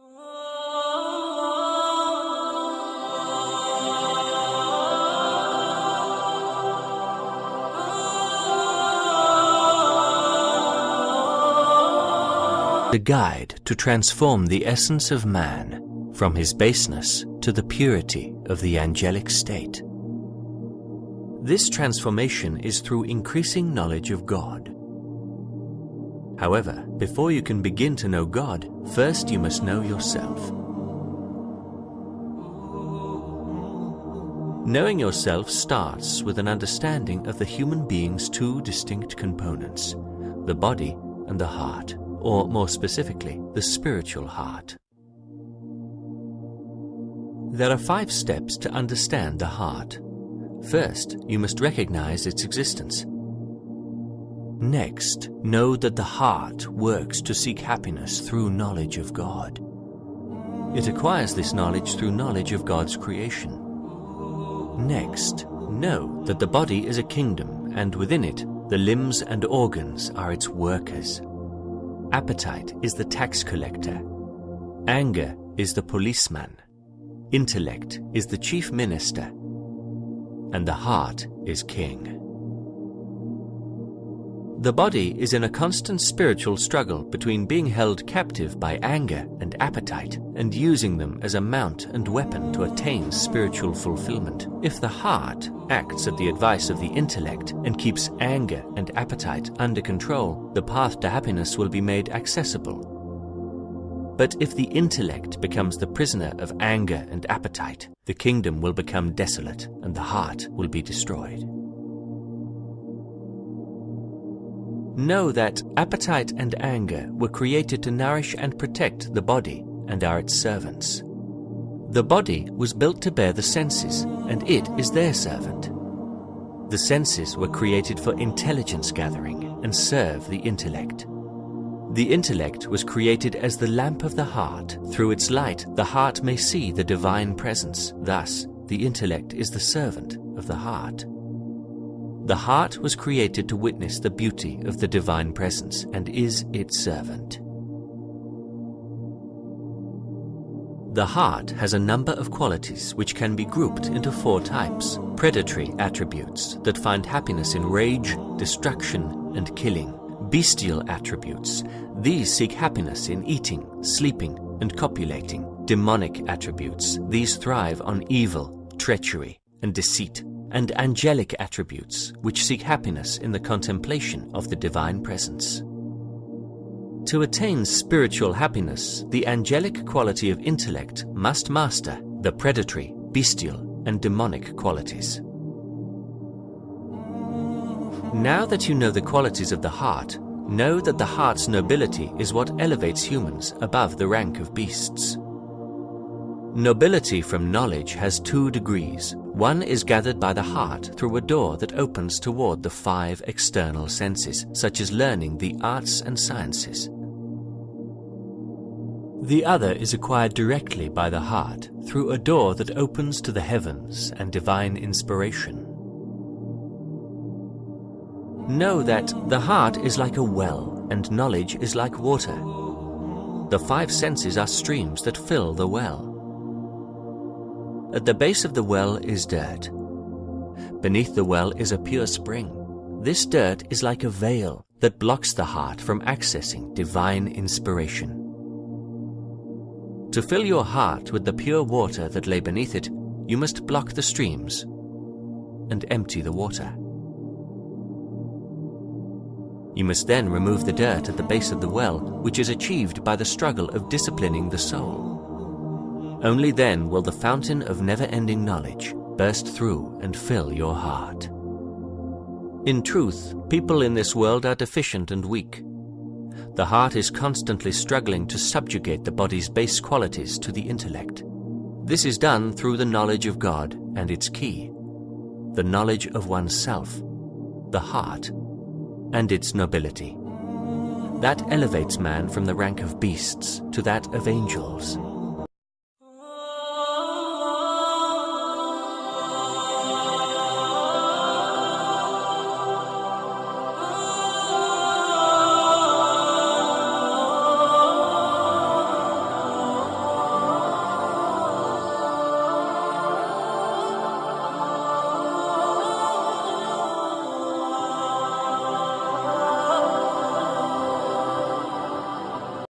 A guide to transform the essence of man from his baseness to the purity of the angelic state. This transformation is through increasing knowledge of God. However, before you can begin to know God, first you must know yourself. Knowing yourself starts with an understanding of the human being's two distinct components, the body and the heart, or more specifically, the spiritual heart. There are 5 steps to understand the heart. First, you must recognize its existence. Next, know that the heart works to seek happiness through knowledge of God. It acquires this knowledge through knowledge of God's creation. Next, know that the body is a kingdom, and within it, the limbs and organs are its workers. Appetite is the tax collector. Anger is the policeman. Intellect is the chief minister. And the heart is king. The body is in a constant spiritual struggle between being held captive by anger and appetite and using them as a mount and weapon to attain spiritual fulfillment. If the heart acts at the advice of the intellect and keeps anger and appetite under control, the path to happiness will be made accessible. But if the intellect becomes the prisoner of anger and appetite, the kingdom will become desolate and the heart will be destroyed. Know that appetite and anger were created to nourish and protect the body and are its servants. The body was built to bear the senses, and it is their servant. The senses were created for intelligence gathering and serve the intellect. The intellect was created as the lamp of the heart. Through its light, the heart may see the divine presence. Thus, the intellect is the servant of the heart. The heart was created to witness the beauty of the divine presence and is its servant. The heart has a number of qualities which can be grouped into 4 types. Predatory attributes that find happiness in rage, destruction, and killing. Bestial attributes. These seek happiness in eating, sleeping, and copulating. Demonic attributes. These thrive on evil, treachery, and deceit. And angelic attributes, which seek happiness in the contemplation of the divine presence. To attain spiritual happiness, the angelic quality of intellect must master the predatory, bestial, and demonic qualities. Now that you know the qualities of the heart, know that the heart's nobility is what elevates humans above the rank of beasts. Nobility from knowledge has 2 degrees. One is gathered by the heart through a door that opens toward the 5 external senses, such as learning the arts and sciences. The other is acquired directly by the heart through a door that opens to the heavens and divine inspiration. Know that the heart is like a well and knowledge is like water. The 5 senses are streams that fill the well. At the base of the well is dirt. Beneath the well is a pure spring. This dirt is like a veil that blocks the heart from accessing divine inspiration. To fill your heart with the pure water that lay beneath it, you must block the streams and empty the water. You must then remove the dirt at the base of the well, which is achieved by the struggle of disciplining the soul. Only then will the fountain of never-ending knowledge burst through and fill your heart. In truth, people in this world are deficient and weak. The heart is constantly struggling to subjugate the body's base qualities to the intellect. This is done through the knowledge of God and its key, the knowledge of oneself, the heart, and its nobility. That elevates man from the rank of beasts to that of angels.